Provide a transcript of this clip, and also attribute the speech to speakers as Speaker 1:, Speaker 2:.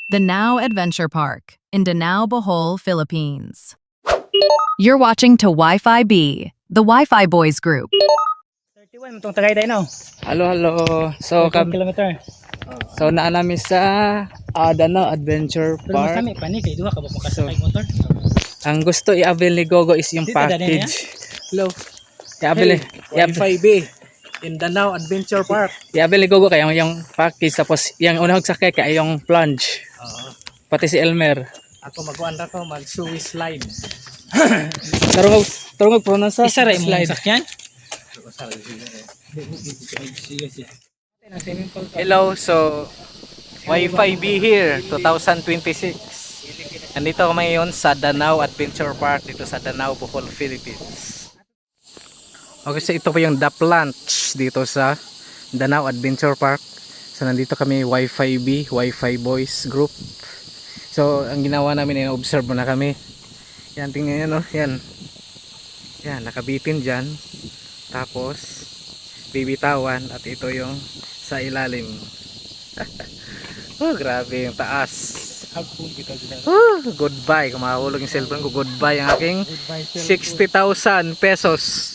Speaker 1: the Now Adventure Park in Danao, Bohol, Philippines. You're watching to Wi-Fi B, the Wi-Fi Boys group.
Speaker 2: 31 motong tagay tayo no.
Speaker 3: Halo. So
Speaker 2: 1 kilometer.
Speaker 3: so naa namin sa Danao Adventure
Speaker 2: Pero mas
Speaker 3: Park.
Speaker 2: kami pani kay duha ka ba makasakay motor.
Speaker 3: Ang gusto i-avail ni Gogo is yung
Speaker 2: Dito dadalhin
Speaker 3: package. Hello. I-avail
Speaker 4: Wi-Fi B in Danao Adventure Park.
Speaker 3: i-avail ni Gogo kaya yung package tapos yung unang sakay kaya yung plunge. Pati si Elmer.
Speaker 4: Ako magkuanda ko mag-suwi slide.
Speaker 3: Tarungog po na sa
Speaker 2: Isa ra imong
Speaker 3: slide.
Speaker 2: sakyan.
Speaker 3: Hello, so Wi-Fi B here 2026. Nandito kami ngayon sa Danao Adventure Park dito sa Danao, Bohol, Philippines. Okay, so ito po yung The Plunge dito sa Danao Adventure Park. So nandito kami Wi-Fi B, Wi-Fi Boys group. So ang ginawa namin ay observe muna kami. Yan, tingnan nyo, no? Yan. Yan, nakabitin dyan. Tapos bibitawan at ito yung sa ilalim. Oh, grabe yung taas. Goodbye. Kung makahulog yung cellphone ko, goodbye ang aking 60,000 pesos.